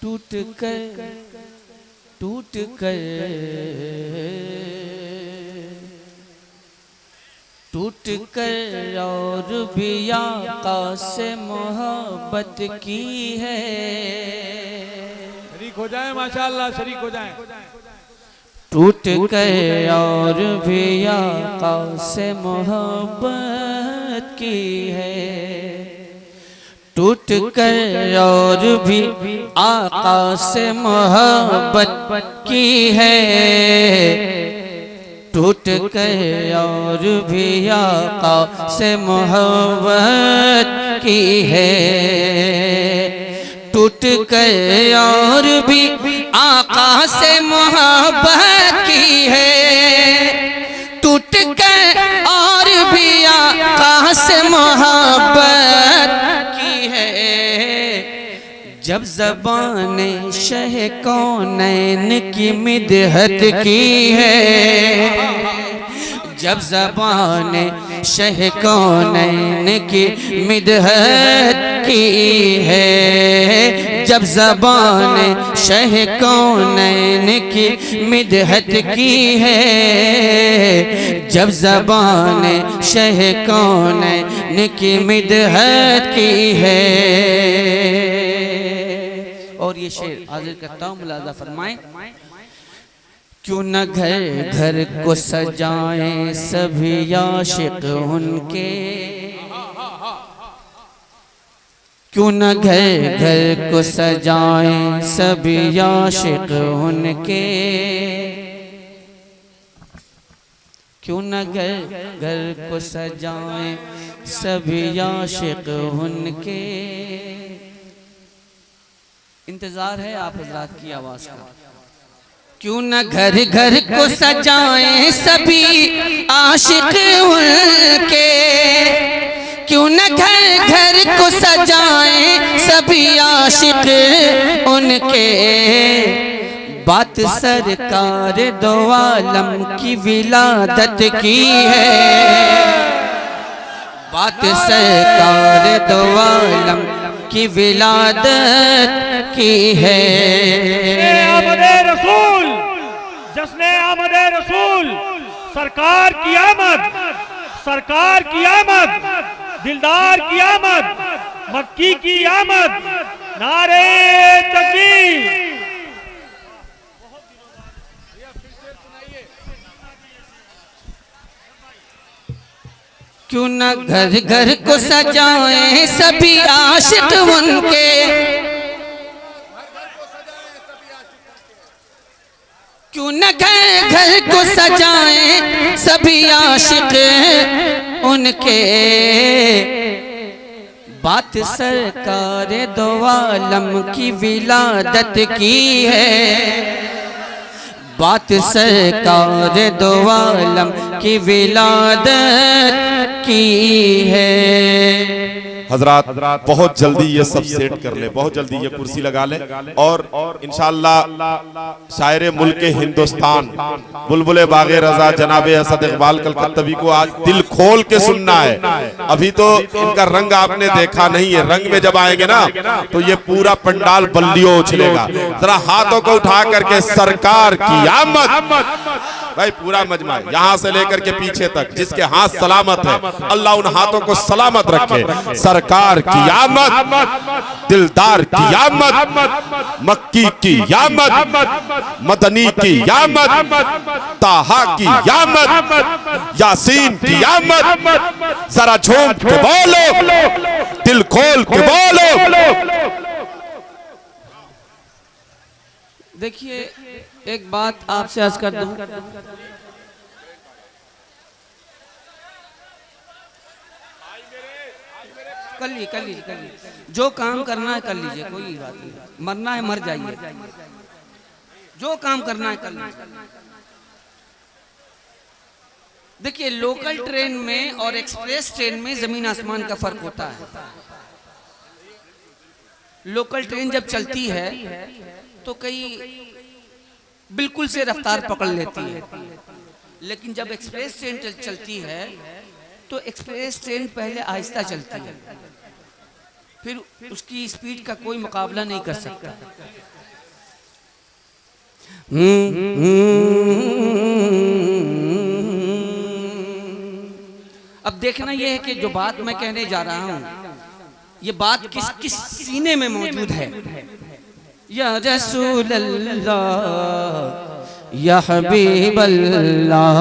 टूट कर टूट कर टूट कर और भी आका से मोहब्बत की है। शरीक हो जाए माशाअल्लाह, शरीक हो जाए। टूट कर और भी आका से मोहब्बत की है। टूट कर और भी आका से मोहब्बत की है। टूट कर और भी आका से मोहब्बत की है। टूट कर और भी आका से मोहब्बत की है। टूट कर और भी आका से मोहब्बत की है। जब ज़बाने शह कौनैन की मिदहत की है। जब ज़बाने शह कौनैन की मिदहत की है। जब ज़बाने शह कौनैन की मिदहत की है। जब ज़बाने शह कौनैन की मिदहत की है। और ये शेर हाजिर करता हूँ, मुलाज़ा फरमाएं। क्यों न घर घर को सजाएं सभी आशिक उनके। क्यों न घर घर को सजाएं सभी आशिक उनके। क्यों न घर घर को सजाएं सभी आशिक उनके। इंतजार है आप हजरात की आवाज का। क्यों न घर घर को सजाएं सभी आशिक उनके। क्यों न घर घर को सजाएं सभी आशिक उनके। बात सरकार दो आलम की विलादत की है। बात सरकार दो आलम की विलादत की है। आमदे रसूल, जश्ने आमदे रसूल, सरकार की आमद, सरकार की आमद, दिलदार की आमद, मक्की की आमद, नारे तकबीर। क्यों न घर घर को सजाएं सभी आशिक उनके। क्यों न घर घर को सजाएं सभी आशिक उनके। बात सरकार दो आलम की विलादत की है। बात सरकार दो आलम की विलादत की है। हजरात बहुत जल्दी ये सब सेट कर ले, बहुत जल्दी ये कुर्सी लगा ले। और इंशाअल्लाह शायर मुल्क हिंदुस्तान बुलबुले बागे रजा जनाबे असद इकबाल कलकत्तवी को आज दिल खोल के सुनना है। अभी तो इनका रंग आपने देखा नहीं है। रंग में जब आएंगे ना तो ये पूरा पंडाल बल्लियों उछलेगा। जरा हाथों को उठा करके सरकार की आमद। भाई पूरा मजमा यहाँ से लेकर के पीछे तक जिसके हाथ सलामत है अल्लाह उन हाथों को सलामत रखे। सरकार की आमद, दिलदार की आमद, मक्की की आमद, मदनी की आमद, ताहा की आमद, यासीन की आमद। जरा झूम के बोलो, दिल खोल के बोलो। देखिए एक बात आपसे अर्ज कर दूं। कर लीजिए जो काम करना है कर लीजिए, कोई बात नहीं। मरना है मर जाइए, जो काम करना है कर लीजिए। देखिए लोकल ट्रेन में और एक्सप्रेस ट्रेन में जमीन आसमान का फर्क होता है। लोकल ट्रेन जब चलती है तो कई बिल्कुल से रफ्तार पकड़ लेती है, लेकिन जब एक्सप्रेस ट्रेन चलती है तो एक्सप्रेस ट्रेन पहले आहिस्ता चलती है। फिर उसकी स्पीड का कोई मुकाबला नहीं कर सकता। अब देखना यह है कि जो बात मैं कहने जा रहा हूं, ये बात किस किस सीने में मौजूद है। या रसूल अल्लाह या हबीब अल्लाह,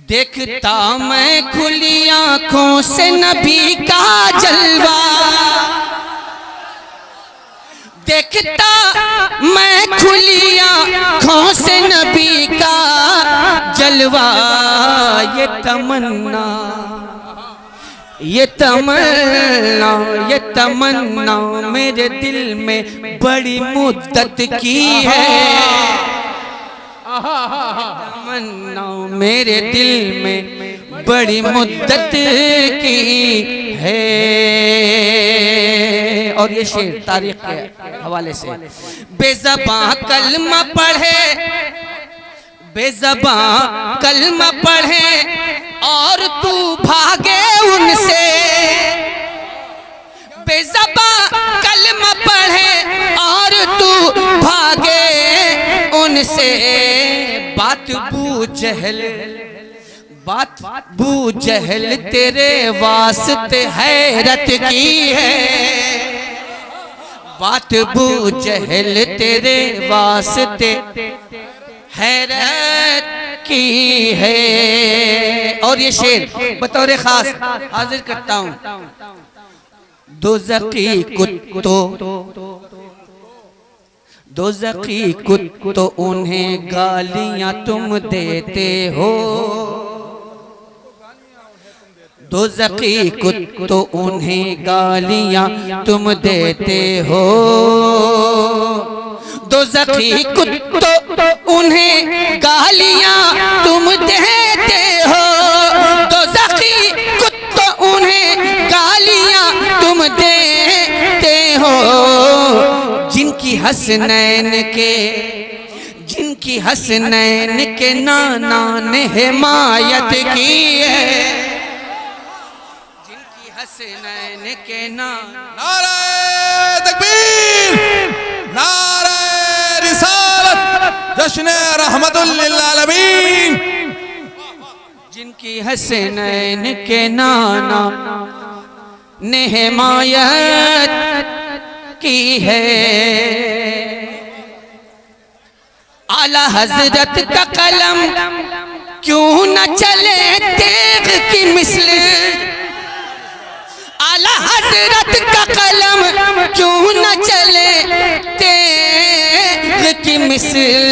देखता मैं खुली आंखों से नबी का जलवा, देखता मैं खुली आंखों से नबी का जलवा। ये तमन्ना ये तमन्ना ये तमन्ना मेरे दिल में बड़ी मुद्दत की है। तमन्ना मेरे दिल में बड़ी मुद्दत की है। और ये शेर तारीख के हवाले से, बेज़बां कलमा पढ़े, बेज़बां कलमा पढ़े और तू भागे उनसे, बेज़बां कलमा पढ़े और तू भागे उनसे। बात बू जहल, बात बू जहल तेरे वास्ते हैरत की है, बात बू जहल तेरे वास्ते हैरत की है। और ये शेर बतौर खास हाजिर करता हूं। दोज़खी कुत्तों, दोज़खी कुत्तों उन्हें गालियां तुम देते हो, दोज़खी कुत्तों उन्हें गालियां तुम देते हो, दोज़खी कुत्तों उन्हें गालियां तुम देते हो, दोज़खी कुत्तों उन्हें गालियां तुम देते हो। जिनकी हसनैन के, जिनकी हसनैन के नाना ने हिमायत की है, जिनकी हसनैन के नाना। नारे तकबीर, नारे रिसालत, जश्न रहमतुल लिल आलमीन। जिनकी हसनैन के नाना ने हिमायत की है। आला हजरत का कलम क्यों न चले तेग की मिसल, आला हजरत का कलम क्यों न चले तेग की मिसल।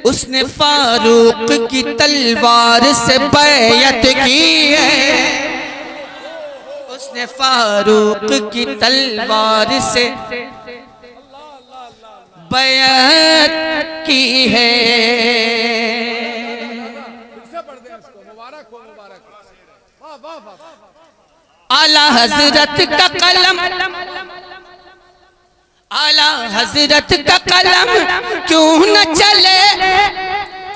उसने फारूक की तलवार से बैयत की है, उसने फारूक की तलवार से बैयत की है। आला हजरत का कलम, आला हजरत का कलम क्यों न चले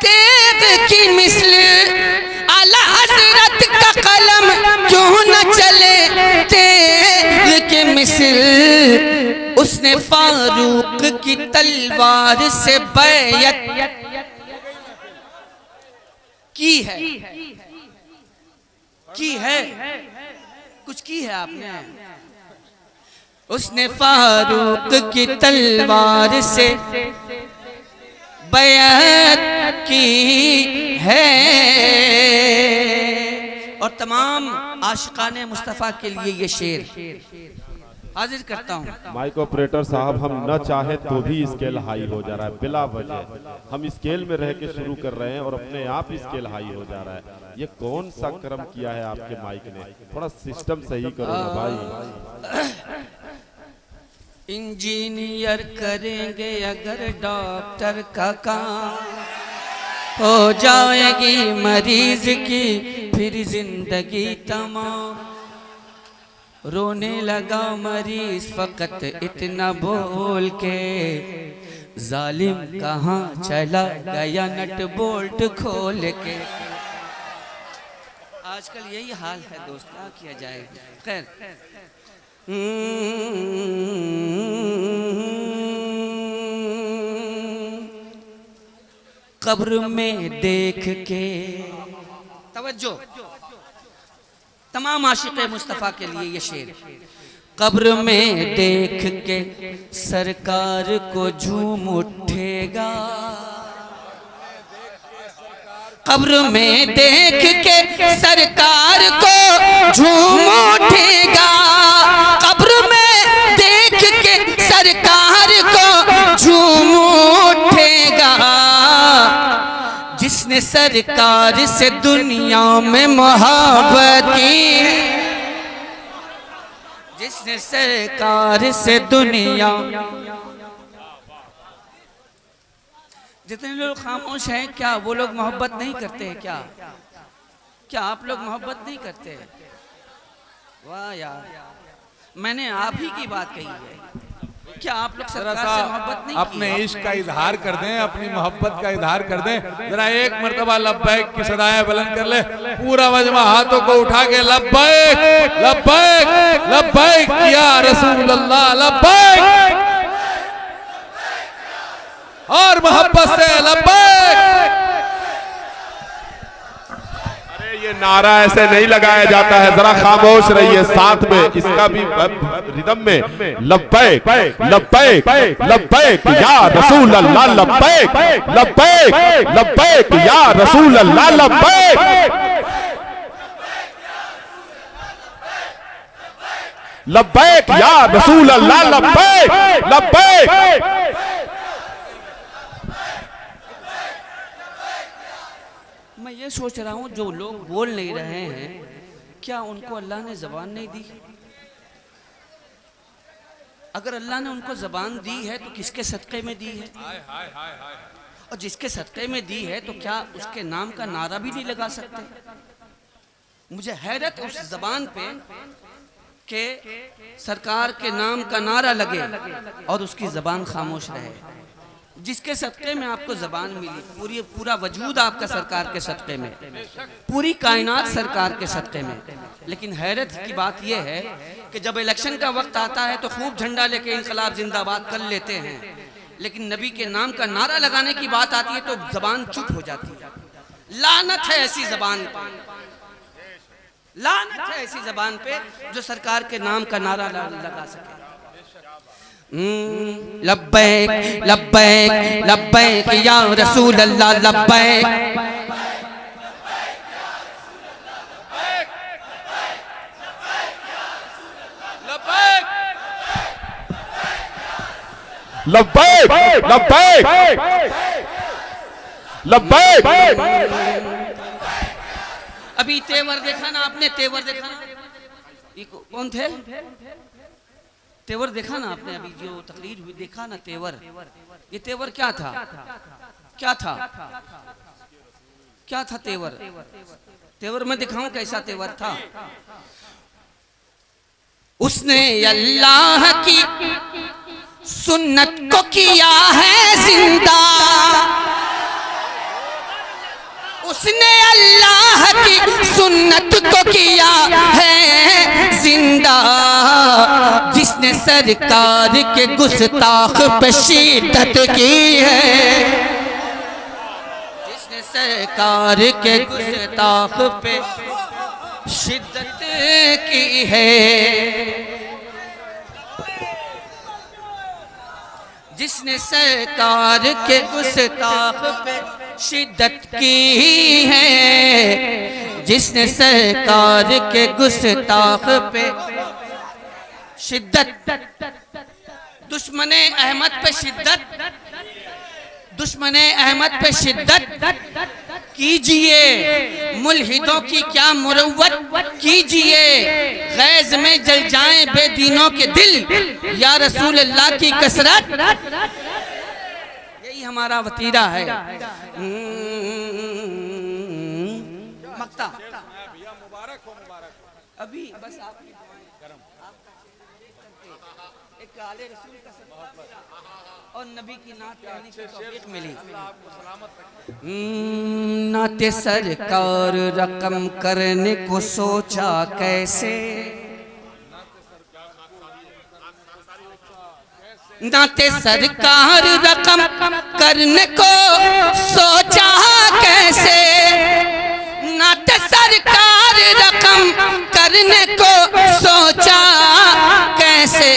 तेग की मिसल, आला हजरत का कलम क्यों न चले तेग की मिसल। उसने फारूक की तलवार से बैयत की है, की है, कुछ की है आपने। उसने फारूक की तलवार से बैयत की है। और तमाम आशिकाने मुस्तफ़ा के लिए ये शेर हाजिर करता हूँ। माइक ऑपरेटर साहब, हम न चाहे तो भी स्केल हाई हो जा रहा है बिला वजह। हम स्केल में रह के शुरू कर रहे हैं और अपने आप स्केल हाई हो जा रहा है। ये कौन सा कर्म किया है आपके माइक ने? थोड़ा सिस्टम सही करो ना भाई। इंजीनियर करेंगे अगर डॉक्टर का काम, हो जाएगी मरीज की फिर जिंदगी तमाम। रोने लगा मरीज फकत इतना बोल के, जालिम कहाँ चला गया नट बोल्ट खोल के। आजकल यही हाल है दोस्त, क्या किया जाए। खैर, कब्र में देख के, तवज्जो, तमाम आशिक़े मुस्तफ़ा के लिए ये शेर। कब्र में देख के सरकार को झूम उठेगा, कब्र में देख के सरकार को झूम उठेगा, कब्र में देख के सरकार को झूम उठेगा। जिसने सरकार से दुनिया में मोहब्बत की, जिसने सरकार से दुनिया, जितने लोग खामोश हैं, क्या वो लोग मोहब्बत नहीं करते हैं? क्या आप लोग मोहब्बत नहीं करते? वाह यार, मैंने आप ही की बात कही है। क्या आप लोग सरकार से मोहब्बत नहीं अपने इश्क का इजहार कर दें, अपनी मोहब्बत का इजहार कर दें। जरा एक मर्तबा लब्बैक की सदाएं बुलंद कर ले। पूरा मजमा हाथों को उठा के लब्बैक लब्बैक लब्बैक या रसूल अल्लाह, लब्बैक, और मोहब्बत से लब्बैक। ये नारा ऐसे नहीं लगाया जाता है, जरा खामोश रहिए साथ में, इसका भी रिदम में लब्बैक लब्बैक लब्बैक या रसूल अल्लाह, लब्बैक लब्बैक लब्बैक या रसूल अल्लाह, लब्बैक लब्बैक या रसूल अल्लाह, लब्बैक लब्बैक। मैं ये सोच रहा हूँ, जो लोग बोल नहीं रहे हैं, क्या उनको अल्लाह ने ज़बान नहीं दी? अगर अल्लाह ने उनको ज़बान दी है तो किसके सदक़े में दी है? और जिसके सदक़े में दी है तो क्या उसके नाम का नारा भी नहीं लगा सकते? मुझे हैरत उस ज़बान पे कि सरकार के नाम का नारा लगे और उसकी ज़बान खामोश रहे। जिसके सदक़े में आपको ज़बान मिली, पूरा वजूद आपका सरकार के सदक़े में, पूरी कायनात सरकार के सदक़े में। लेकिन हैरत की बात यह है कि जब इलेक्शन का वक्त आता है तो खूब झंडा लेके इनकलाब जिंदाबाद कर लेते हैं, लेकिन नबी के नाम का नारा लगाने की बात आती है तो ज़बान चुप हो जाती है। लानत है ऐसी ज़बान पे, लानत है ऐसी ज़बान पे जो सरकार के नाम का नारा लगा सके। लब्बैक लब्बैक लब्बैक या रसूल अल्लाह, लब्बैक लब्बैक लब्बैक लब्बैक। अभी तेवर देखा ना आपने, तेवर देखा ना? ये कौन थे? तेवर देखा ना आपने? अभी जो तकरीर हुई देखा ना तेवर? ये तेवर क्या था? क्या था? क्या था तेवर? तेवर मैं दिखाऊं कैसा तेवर था? उसने अल्लाह की सुन्नत को किया है जिंदा, उसने अल्लाह की सुन्नत को किया है जिंदा। जिसने सरकार के गुस्ताख पे शिद्दत की है, जिसने सरकार के गुस्ताख पे शिद्दत की है, जिसने सरकार के गुस्ताख पे शिद्दत की है, जिसने सरकार के गुस्ताख पे शिद्दत, दुश्मने अहमद पे शिद्दत, दुश्मने अहमद पे शिद्दत कीजिए, मुल्हिदों की क्या मुरव्वत कीजिए, गैज़ में जल जाएं बेदीनों के दिल, या रसूल अल्लाह की कसरत, यही हमारा वतीरा है। मक्ता अभी बस आप एक काले रसूल का सदका मिला और नबी की नात कहने की तौफीक मिली। नाते सरकार रकम करने को सोचा कैसे, नाते सरकार रकम करने को सोचा कैसे, नाते सरकार रकम करने को सोचा कैसे।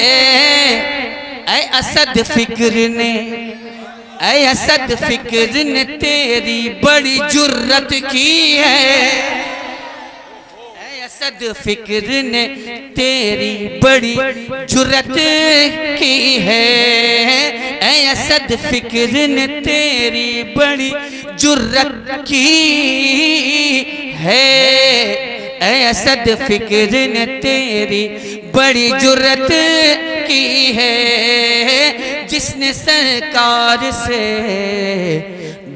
ऐ असद फिक्र ने, ऐ असद फिक्र ने तेरी बड़ी जुर्रत की है, ऐ असद फिक्र ने तेरी बड़ी जुर्रत की है, ऐ असद फिक्र ने तेरी बड़ी जुर्रत की है, ऐ असद फिक्र ने तेरी बड़ी जुर्रत की है। जिसने सरकार से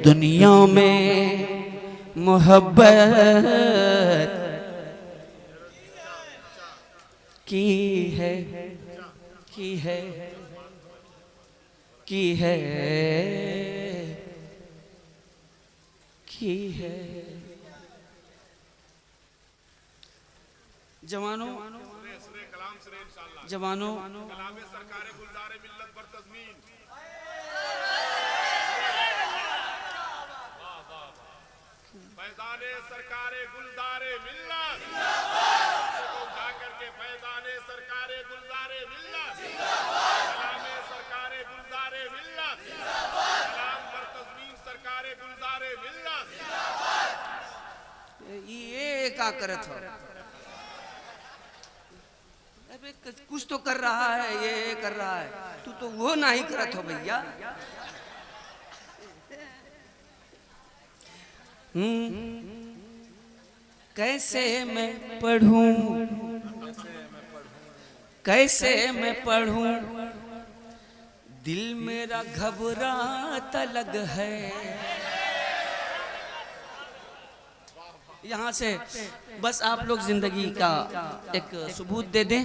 दुनिया में मोहब्बत की है, की है, की है, की है। जवानों, जवानों, फैज़ाने सरकारे गुलज़ारे मिल्लत, उठा करके फैज़ाने सरकारे गुलज़ारे मिल्लत, कलामे सरकारे गुलज़ारे मिल्लत, कलाम पर तज़मीन सरकारे गुलज़ारे मिल्लत। ये क्या करत हो? अबे कुछ तो कर रहा है, ये कर रहा है, तू तो वो नहीं करत हो भैया। कैसे मैं पढ़ूं, कैसे मैं पढ़ूं, दिल मेरा घबराता लग है। यहाँ से बस आप लोग जिंदगी का एक सबूत दे दें।